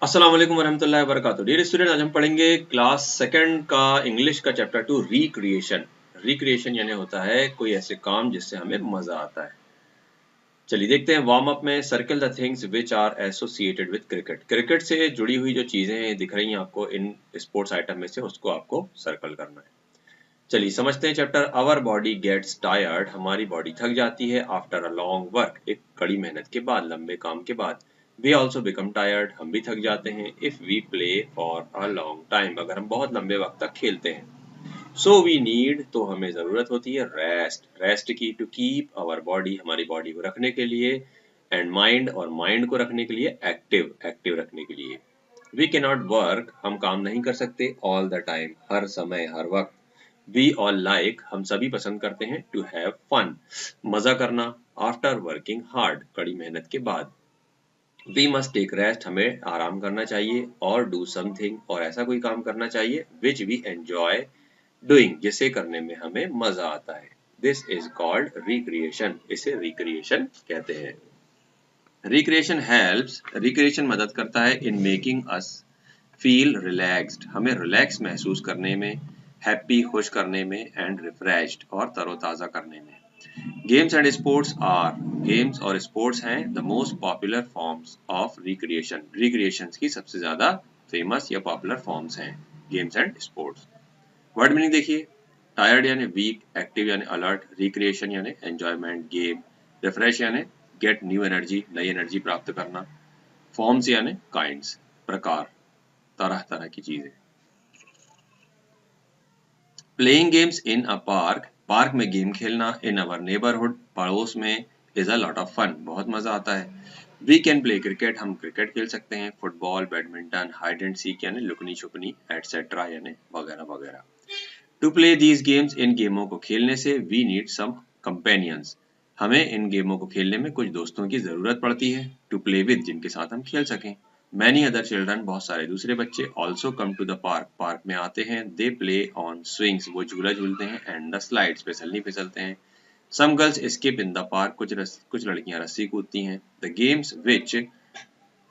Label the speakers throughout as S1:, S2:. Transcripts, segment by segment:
S1: अस्सलाम वालेकुम वरहमतुल्लाहि वबरकातुहू। डियर स्टूडेंट, आज हम पढ़ेंगे क्लास सेकंड का इंग्लिश का चैप्टर 2 रिक्रिएशन। रिक्रिएशन यानी होता है कोई ऐसे काम जिससे हमें मजा आता है। चलिए देखते हैं। वार्म अप में circle the things which are associated with cricket. Cricket से जुड़ी हुई जो चीजें हैं दिख रही हैं आपको इन स्पोर्ट्स आइटम में से, उसको आपको सर्कल करना है। चलिए समझते हैं chapter. Our body gets tired, हमारी बॉडी थक जाती है। आफ्टर अ लॉन्ग वर्क, एक कड़ी मेहनत के बाद, लंबे काम के बाद। वी ऑल्सो बिकम टायर्ड, हम भी थक जाते हैं। If we play for a long time, अगर हम बहुत लंबे वक्त तक खेलते हैं। सो वी नीड, तो हमें जरूरत होती है रेस्ट, रेस्ट की। टू कीप आवर बॉडी, हमारी बॉडी को रखने के लिए। एंड माइंड, और माइंड को रखने के लिए एक्टिव, एक्टिव रखने के लिए। वी कैन नॉट वर्क, हम काम नहीं कर सकते। ऑल द टाइम, हर समय हर वक्त। वी ऑल लाइक, हम सभी पसंद करते हैं। टू हैव फन, मजा करना। आफ्टर वर्किंग हार्ड, कड़ी मेहनत के बाद। वी मस्ट टेक रेस्ट, हमें आराम करना चाहिए। और डू समथिंग, और ऐसा कोई काम करना चाहिए। विच वी एंजॉय डूइंग, जिसे करने में हमें मजा आता है। दिस इज कॉल्ड रिक्रिएशन, इसे रिक्रिएशन कहते हैं। रिक्रिएशन हेल्प्स, रिक्रिएशन मदद करता है in making us feel relaxed, हमें रिलैक्स महसूस करने में, हैप्पी खुश करने में, एंड रिफ्रेश्ड और तरोताजा करने में। Games and sports are, games और स्पोर्ट्स हैं the most popular forms of recreation, recreation की सबसे ज्यादा फेमस या पॉपुलर फॉर्म्स हैं games and sports. Word meaning देखिए। टायर्ड यानी वीक, एक्टिव यानी अलर्ट, रिक्रिएशन यानी एंजॉयमेंट, गेम, रिफ्रेश यानी गेट न्यू एनर्जी, नई एनर्जी प्राप्त करना, फॉर्म्स यानी काइंड्स, प्रकार, तरह तरह की चीजें। Playing games in a park, park में गेम खेलना। इन अवर नेबरहुड, पड़ोस में। Is a lot of fun, बहुत मजा आता है। वी कैन प्ले क्रिकेट, हम क्रिकेट खेल सकते हैं। Football, badminton, hide and seek यानी लुकनी छुपनी, एटसेट्रा यानी वगैरह वगैरह। टू प्ले दीज गेम्स, इन गेमों को खेलने से। वी नीड सम कंपेनियंस, हमें इन गेमों को खेलने में कुछ दोस्तों की जरूरत पड़ती है। टू प्ले विद, जिनके साथ हम खेल सकें। मैनी अदर चिल्ड्रन, बहुत सारे दूसरे बच्चे। Also come to the park, park में आते हैं। दे प्ले ऑन स्विंग्स, वो झूला झूलते हैं। एंड द स्लाइड्स, फिसलनी फिसलते हैं। Some girls skip in the park, कुछ लड़कियां रस्सी कूदती हैं। The games which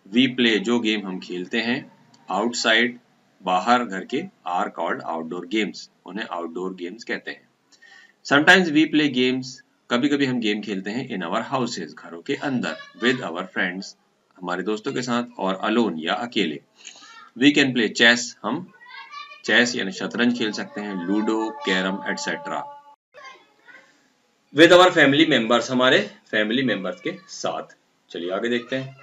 S1: we play, जो गेम हम खेलते हैं। आउटसाइड, बाहर घर के। आर कॉल्ड आउटडोर गेम्स, उन्हें आउटडोर गेम्स कहते हैं। समटाइम्स वी प्ले गेम्स, कभी कभी हम गेम खेलते हैं। इन आवर हाउसेज, घरों के अंदर। विद आवर फ्रेंड्स, हमारे दोस्तों के साथ। और अलोन, या अकेले। वी कैन प्ले चेस, हम चेस यानी शतरंज खेल सकते हैं। Ludo, carrom, etcetera. With our family members, हमारे फैमिली मेंबर्स के साथ। चलिए आगे देखते हैं।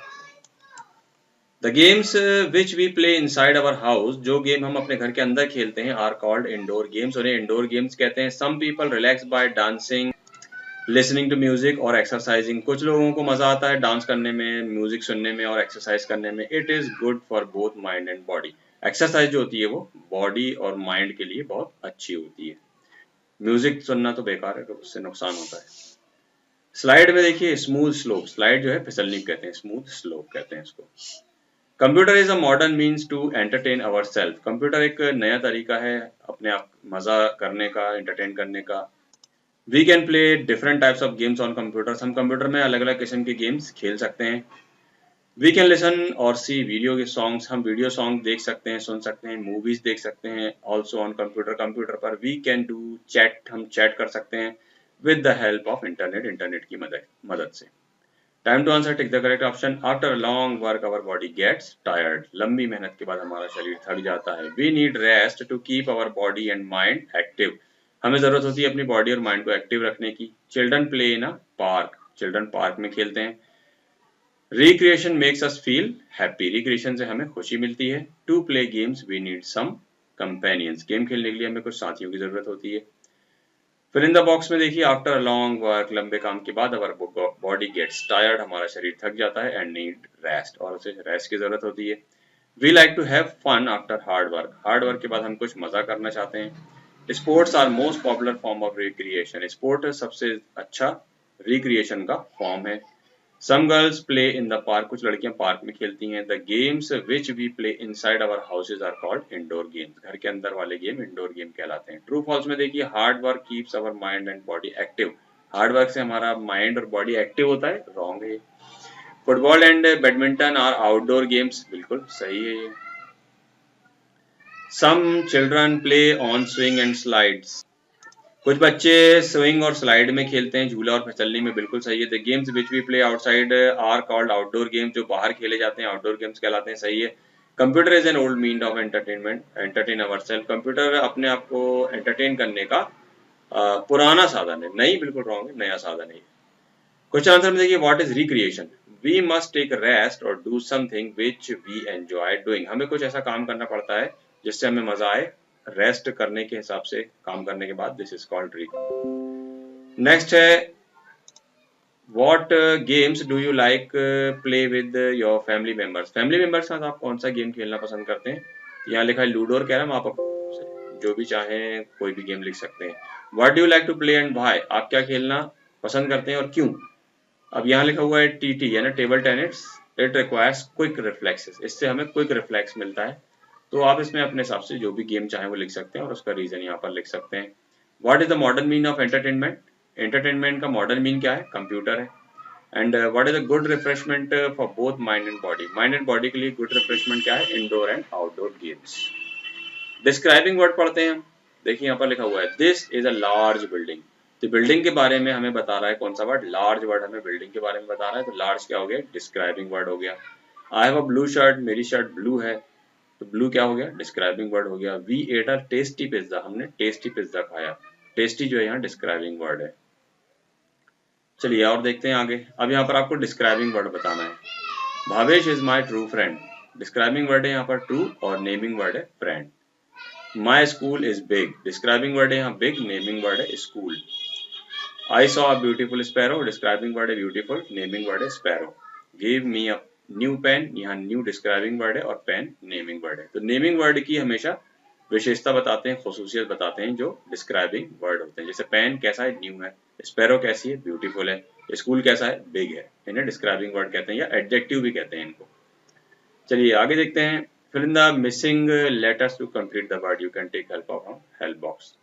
S1: The games which we play inside our house, जो गेम हम अपने घर के अंदर खेलते हैं। आर कॉल्ड इंडोर गेम्स, उन्हें इंडोर गेम्स कहते हैं। Some people relax by dancing, listening to music और एक्सरसाइजिंग, कुछ लोगों को मजा आता है डांस करने में, म्यूजिक सुनने में और एक्सरसाइज करने में। It is good for both mind and body, exercise जो होती है वो बॉडी और माइंड के लिए बहुत अच्छी होती है। म्यूजिक सुनना तो बेकार है, उससे नुकसान होता है। स्लाइड में देखिए, स्मूथ स्लोप, स्लाइड जो है फिसलनी कहते हैं, स्मूथ स्लोप कहते हैं इसको। Computer is a modern means to entertain our self, computer एक नया तरीका है अपने आप मजा करने का, एंटरटेन करने का। We can play different types of games on computer, हम कंप्यूटर में अलग अलग किस्म के गेम्स खेल सकते हैं। वी कैन लिसन और सी वीडियो के सॉन्ग्स, हम वीडियो सॉन्ग देख सकते हैं, सुन सकते हैं। मूवीज देख सकते हैं ऑल्सो ऑन कंप्यूटर, कंप्यूटर पर। वी कैन डू चैट, हम चैट कर सकते हैं with the help of internet, internet की मदद से। Time to answer, tick the correct option. After long work our body gets tired, लंबी मेहनत के बाद हमारा शरीर थक जाता है। We need rest to keep our body and mind active, हमें जरूरत होती है अपनी बॉडी और माइंड को एक्टिव रखने की। Children play in a park, children park में खेलते हैं। Recreation makes us feel happy, recreation से हमें खुशी मिलती है। To play games we need some companions, game खेलने के लिए हमें कुछ साथियों की जरूरत होती है। फिर इन द बॉक्स में देखिए, आफ्टर लॉन्ग वर्क, लंबे काम के बाद, अवर बॉडी गेट्स टायर्ड, हमारा शरीर थक जाता है। एंड नीड रेस्ट, और उसे रेस्ट की जरूरत होती है। We like to have fun after hard work, hard work के बाद हम कुछ मजा करना चाहते हैं। Sports are most popular form of recreation, sport सबसे अच्छा रिक्रिएशन का फॉर्म है। Some girls play in the park, कुछ लड़कियां पार्क में खेलती हैं। The games which we play inside our houses are called indoor games, घर के अंदर वाले गेम इंडोर गेम कहलाते हैं। ट्रू फॉल्स में देखिए, hard work keeps our mind and body active, hard work से हमारा माइंड और बॉडी एक्टिव होता है, रॉन्ग है। Football and badminton are outdoor games, बिल्कुल सही है ये। Some children play on swing and slides, कुछ बच्चे स्विंग और स्लाइड में खेलते हैं, झूला और फिसलने में, बिल्कुल सही है। The games which we play outside are called outdoor games, जो बाहर खेले जाते हैं आउटडोर गेम्स कहलाते हैं, सही है। Computer is an old mean of entertainment, entertain ourself, computer अपने आप को एंटरटेन करने का पुराना साधन है, नहीं बिल्कुल रॉन्ग है, नया साधन है। क्वेश्चन आंसर में देखिए, what is recreation, we must take rest और do something which we enjoy doing, हमें कुछ ऐसा काम करना पड़ता है जिससे हमें मजा आए, रेस्ट करने के हिसाब से काम करने के बाद, this is called recreation. Next है, what games do you like play with your family members, family members के साथ आप कौन सा गेम खेलना पसंद करते हैं। यहाँ लिखा है लूडो और कैरम, आप जो भी चाहें कोई भी गेम लिख सकते हैं। What do you like to play and why, आप क्या खेलना पसंद करते हैं और क्यों। अब यहाँ लिखा हुआ है टीटी यानी table tennis, it requires quick reflexes, इससे हमें क्विक रिफ्लेक्स मिलता है। तो आप इसमें अपने हिसाब से जो भी गेम चाहें वो लिख सकते हैं और उसका रीजन यहाँ पर लिख सकते हैं। What is the modern mean of entertainment, entertainment का मॉडर्न मीन क्या है, कंप्यूटर है। And what is a good refreshment for both mind and body, mind and body के लिए गुड रिफ्रेशमेंट क्या है, indoor and outdoor games. Describing word पढ़ते हैं हम, देखिए यहाँ पर लिखा हुआ है this is a large building, तो बिल्डिंग के बारे में हमें बता रहा है कौन सा वर्ड, लार्ज वर्ड हमें बिल्डिंग के बारे में बता रहा है, तो लार्ज क्या हो गया, डिस्क्राइबिंग वर्ड हो गया। I have a blue shirt, मेरी शर्ट ब्लू है, तो ब्लू क्या हो गया, डिस्क्राइबिंग वर्ड हो गया। We ate a tasty pizza, हमने टेस्टी पिज्जा खाया, टेस्टी जो है यहाँ डिस्क्राइबिंग वर्ड है। चलिए और देखते हैं आगे, अब यहाँ पर आपको डिस्क्राइबिंग वर्ड बताना है। Bhavesh is my true friend, describing word है यहाँ पर ट्रू और नेमिंग वर्ड है friend. My school is big, describing word है यहाँ बिग, नेमिंग वर्ड है school. I saw a beautiful sparrow, describing word है ब्यूटीफुल, नेमिंग वर्ड है sparrow. Give me a new pen, यहाँ न्यू डिस्क्राइबिंग वर्ड है और pen naming word है। तो नेमिंग वर्ड की हमेशा विशेषता बताते हैं, खसूसियत बताते हैं जो डिस्क्राइबिंग वर्ड होते हैं। जैसे पेन कैसा है, न्यू है, स्पैरो कैसी है, ब्यूटीफुल है, स्कूल कैसा है, बिग है, इन्हें डिस्क्राइबिंग वर्ड कहते हैं या एडजेक्टिव भी कहते हैं इनको। चलिए आगे देखते हैं, fill in the missing letters to complete the word, you can take help of help box.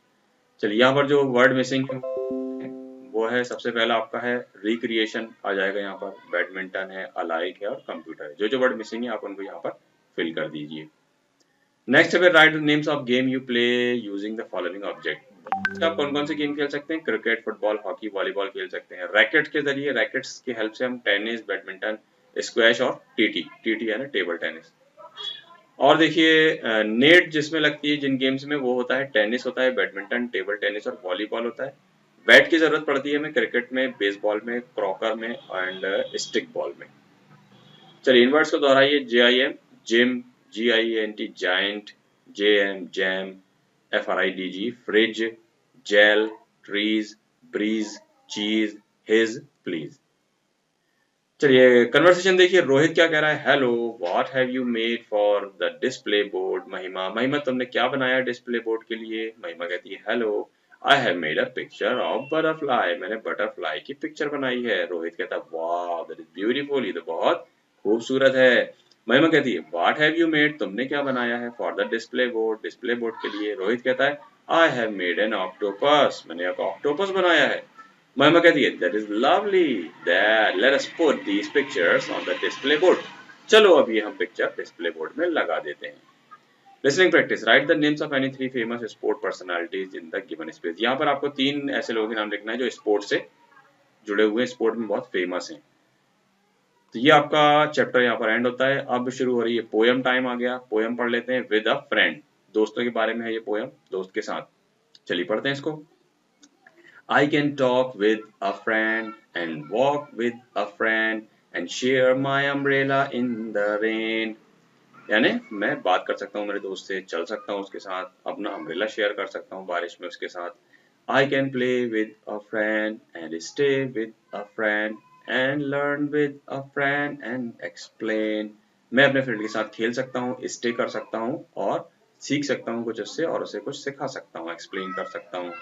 S1: चलिए यहाँ पर जो वर्ड मिसिंग है वो है, सबसे पहला आपका है रिक्रिएशन आ जाएगा यहाँ पर, बैडमिंटन है, अलाइक है और कंप्यूटर है, जो जो वर्ड मिसिंग है आप उनको यहाँ पर फिल कर दीजिए। नेक्स्ट है right the names of game you play using the following object, आप कौन कौन से गेम खेल सकते हैं, क्रिकेट, फुटबॉल, हॉकी, वॉलीबॉल खेल सकते हैं। रैकेट के जरिए, रैकेट्स की हेल्प से हम टेनिस, बैडमिंटन, स्क्वैश और टीटी, टीटी है ना टेबल टेनिस। और देखिए नेट जिसमें लगती है जिन गेम्स में, वो होता है टेनिस होता है, बैडमिंटन, टेबल टेनिस और वॉलीबॉल होता है। बैट की जरूरत पड़ती है हमें क्रिकेट में, बेसबॉल में, क्रॉकर में एंड स्टिक बॉल में। चलिए इन वर्ड्स को दोहराइए, JIM gym, GIENT giant, JM jam, FRIDG fridge, gel trees, breeze cheese, his please. चलिए कन्वर्सेशन देखिए, रोहित क्या कह रहा है, hello what have you made for the display board, Mahima, Mahima तुमने क्या बनाया डिस्प्ले बोर्ड के लिए। महिमा कहती है hello I have made a picture of butterfly, मैंने बटरफ्लाई की पिक्चर बनाई है। रोहित कहता है वाह दैट इज ब्यूटीफुल, ये तो बहुत खूबसूरत है। महिमा कहती है व्हाट हैव यू मेड, तुमने क्या बनाया है for the display board, display board के लिए। रोहित कहता है I have made an octopus, मैंने एक ऑक्टोपस बनाया है। महिमा कहती है that is lovely, that let us put these pictures on the display board, चलो अब ये हम पिक्चर डिस्प्ले बोर्ड में लगा देते हैं। Listening practice, right the names of any 3 famous sport personalities in the given space, यहाँ पर आपको 3 ऐसे लोगों के नाम लिखना है जो स्पोर्ट से जुड़े हुए हैं, स्पोर्ट में बहुत फेमस हैं। तो ये आपका चैप्टर यहाँ पर एंड होता है। अब शुरू हो रही है पोएम टाइम, आ गया, पोएम पढ़ लेते हैं। विद अ फ्रेंड, दोस्तों के बारे में है ये पोएम, दोस्त के साथ। चलिए पढ़ते हैं इसको। I can talk with a friend and walk with a friend and share my umbrella in the rain, यानी मैं बात कर सकता हूँ मेरे दोस्त से, चल सकता हूँ उसके साथ, अपना अम्ब्रेला शेयर कर सकता हूँ बारिश में उसके साथ। I can play with a friend and stay with a friend and learn with a friend and explain, मैं अपने फ्रेंड के साथ खेल सकता हूँ, स्टे कर सकता हूँ और सीख सकता हूँ कुछ उससे और उसे कुछ सिखा सकता हूँ, एक्सप्लेन कर सकता हूँ।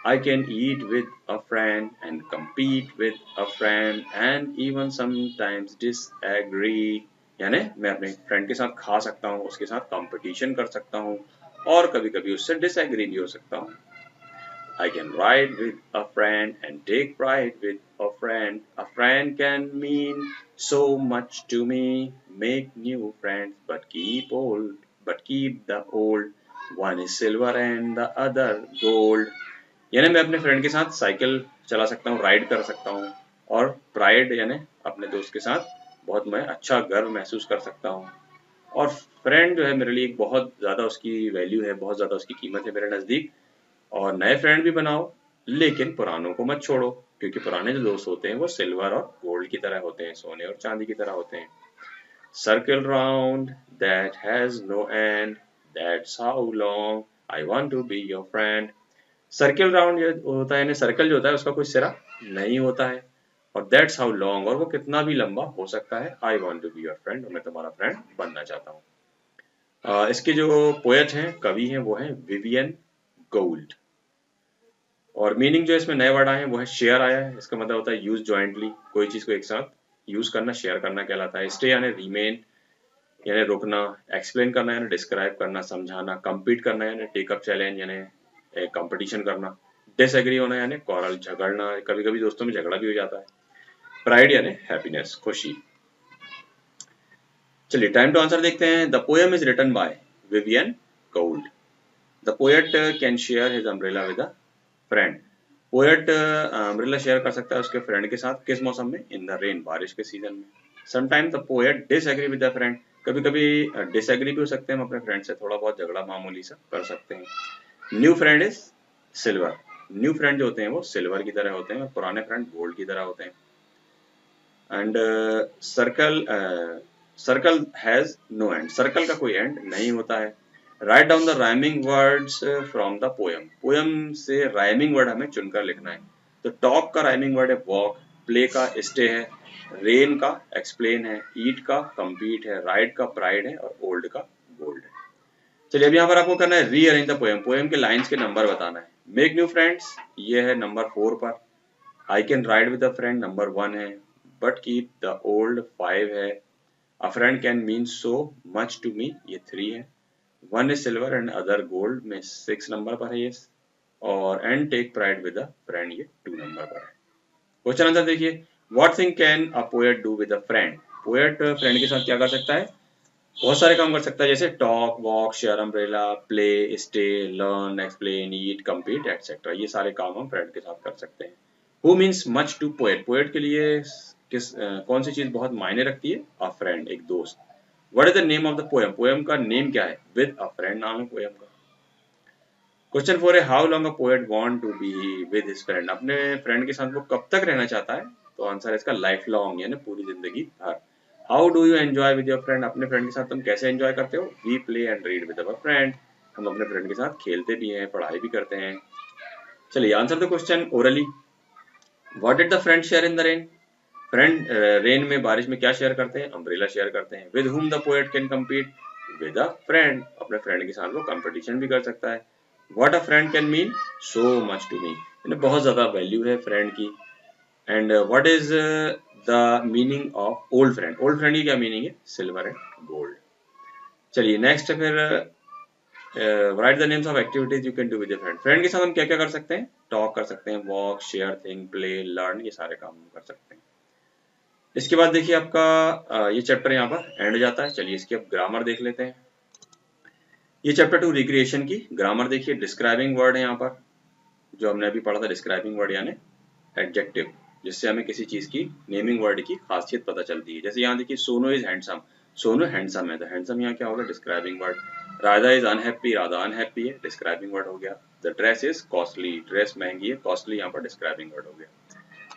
S1: I can eat with a friend and compete with a friend and even sometimes disagree, यानी मैं अपने फ्रेंड के साथ खा सकता हूँ, उसके साथ कंपटीशन कर सकता हूँ और कभी-कभी उससे डिसएग्री भी हो सकता हूँ। I can ride with a friend and take pride with a friend. A friend can mean so much to me. Make new friends, but keep the old. One is silver and the other gold. यानी मैं अपने friend के साथ cycle चला सकता हूँ, ride कर सकता हूँ, और प्राइड यानी अपने दोस्त के साथ बहुत मैं अच्छा गर्व महसूस कर सकता हूँ। और फ्रेंड जो है मेरे लिए एक बहुत ज़्यादा उसकी वैल्यू है, बहुत ज़्यादा उसकी कीमत है मेरे नज़दीक। और नए फ्रेंड भी बनाओ, लेकिन पुरानों को मत छोड़ो, क्योंकि पुराने जो दोस्त होते हैं वो सिल्वर और गोल्ड की तरह होते हैं, सोने और चांदी की तरह होते हैं। Circle round that has no end, that's how long I want to be your friend. Circle round ये होता है, यानी सर्कल जो होता है उसका कोई सिरा नहीं होता है, और दैट्स हाउ लॉन्ग, और वो कितना भी लंबा हो सकता है। I want to be your friend, और मैं तुम्हारा फ्रेंड बनना चाहता हूँ। इसके जो पोएट हैं, कवि हैं, वो हैं विवियन गोल्ड। और मीनिंग जो इसमें नए वर्ड आए हैं वो है शेयर आया है, इसका मतलब होता है यूज जॉइंटली, कोई चीज को एक साथ यूज करना, शेयर करना कहलाता है। स्टे यानी रिमेन यानी रुकना, एक्सप्लेन करना यानी डिस्क्राइब करना, समझाना, कम्पीट करना यानी टेक अप चैलेंज यानी कंपटीशन करना, डिसएग्री होना यानी क्वारल झगड़ना, कभी कभी दोस्तों में झगड़ा भी हो जाता है। प्राइड यानी हैप्पीनेस, खुशी। चलिए टाइम टू आंसर देखते हैं। The poem is written by Vivian Gould. The poet can share his umbrella with a friend. Poet umbrella share कर सकता है उसके फ्रेंड के साथ, किस मौसम में? इन द रेन, बारिश के सीजन में। Sometime the poet disagree with the friend, कभी कभी डिसएग्री भी हो सकते हैं हम अपने फ्रेंड से, थोड़ा बहुत झगड़ा मामूली सा कर सकते हैं। New friend is silver, new friend जो होते हैं वो सिल्वर की तरह होते हैं, और पुराने फ्रेंड गोल्ड की तरह होते हैं। And circle has no end, circle का कोई एंड नहीं होता है। Write down the rhyming words from the poem, poem से राइमिंग वर्ड हमें चुनकर लिखना है। तो टॉक का राइमिंग वर्ड है वॉक, प्ले का स्टे है, रेन का एक्सप्लेन है, ईट का कम्पीट है, राइड का प्राइड है, और ओल्ड का गोल्ड है। चलिए अब यहाँ पर आपको करना है रीअरेंज द पोएम, पोएम के लाइंस के नंबर बताना है। मेक न्यू फ्रेंड्स, ये है नंबर 4 पर। I can ride with a friend number 1 है, बट कीप द ओल्ड 5 है। A friend can mean so much to me, ये 3 है। One is silver and other gold में 6 नंबर पर है ये। और and take pride with a friend, ये 2 नंबर पर है। क्वेश्चन आंसर देखिए। What thing can a poet do with a friend, poet friend के साथ क्या कर सकता है? बहुत सारे काम कर सकता है, जैसे talk, walk, share umbrella, play, stay, learn, explain, eat, compete etcetera, ये सारे काम हम फ्रेंड के साथ कर सकते हैं। Who means much to poet, poet के लिए कौन सी चीज बहुत मायने रखती है? अ फ्रेंड, एक दोस्त। What is the name of the poem, poem का नेम क्या है? विद अ फ्रेंड नाम है पोएम का। क्वेश्चन 4 है how long a poet want to be with his friend, अपने फ्रेंड के साथ वो कब तक रहना चाहता है? तो आंसर है इसका लाइफ लॉन्ग, यानी पूरी जिंदगी भर। How do you enjoy with your friend, अपने फ्रेंड के साथ तुम कैसे एंजॉय करते हो? We play and read with our friend, हम अपने फ्रेंड के साथ खेलते भी हैं, पढ़ाई भी करते हैं। चलिए answer the question orally. What did the friend share in the rain, friend rain में, बारिश में क्या शेयर करते हैं? अम्ब्रेला शेयर करते हैं। With whom the poet can compete, with a friend, अपने फ्रेंड के साथ वो कंपटीशन भी कर सकता है। What a friend can mean so much to me, बहुत ज्यादा वैल्यू है फ्रेंड की। And what is the meaning of old friend, old friend की क्या मीनिंग है? Silver and gold. चलिए नेक्स्ट है फिर write the names of activities you can do with your friend, friend के साथ हम क्या क्या कर सकते हैं? टॉक कर सकते हैं, walk, share thing, play, learn, ये सारे काम हम कर सकते हैं। इसके बाद देखिए आपका ये चैप्टर यहाँ पर एंड हो जाता है। चलिए इसकी अब ग्रामर देख लेते हैं। ये चैप्टर 2 रिक्रिएशन की ग्रामर देखिए। डिस्क्राइबिंग वर्ड है यहाँ पर, जो हमने अभी पढ़ा था, डिस्क्राइबिंग वर्ड यानी एडजेक्टिव, जिससे हमें किसी चीज की नेमिंग वर्ड की खासियत पता चलती है। जैसे यहाँ देखिए Sonu is handsome, Sonu handsome है, तो हैंडसम यहाँ क्या होगा? Describing word. Radha is unhappy, Radha unhappy है, डिस्क्राइबिंग वर्ड हो गया। The dress is costly, dress महंगी है, कॉस्टली यहाँ पर डिस्क्राइबिंग वर्ड हो गया।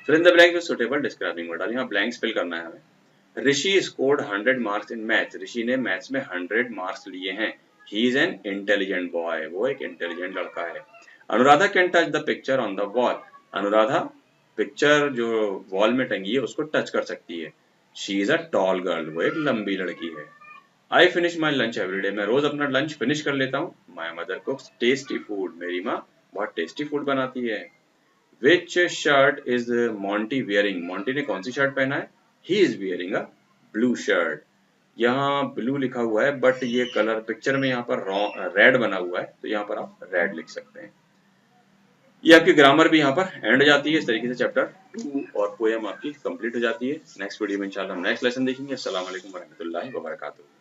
S1: फिर in the blank with suitable describing word, अब यहाँ ब्लैंक्स फिल करना है हमें। ऋषि स्कोर्ड 100 मार्क्स इन मैथ्स, ऋषि ने मैथ्स में 100 मार्क्स लिए हैं। He is an intelligent boy, वो एक इंटेलिजेंट लड़का है। Anuradha can touch the picture on the wall, Anuradha picture जो वॉल में टंगी है उसको टच कर सकती है। She is a tall girl, वो एक लंबी लड़की है। I finish my lunch every day, मैं रोज अपना लंच फिनिश कर लेता हूँ। My mother cooks tasty food, मेरी माँ बहुत टेस्टी फूड बनाती है। Which shirt is Monty wearing, Monty ने कौन सी शर्ट पहना है? He is wearing a blue shirt, यहाँ ब्लू लिखा हुआ है बट ये कलर पिक्चर में यहाँ पर रेड बना हुआ है, तो यहाँ पर आप रेड लिख सकते हैं। ये आपकी ग्रामर भी यहाँ पर एंड हो जाती है। इस तरीके से चैप्टर 2 और पोएम आपकी कंप्लीट हो जाती है। नेक्स्ट वीडियो में इंशाल्लाह हम नेक्स्ट लेसन देखेंगे। अस्सलाम वालेकुम वरहमतुल्लाहि वबरकातुहू।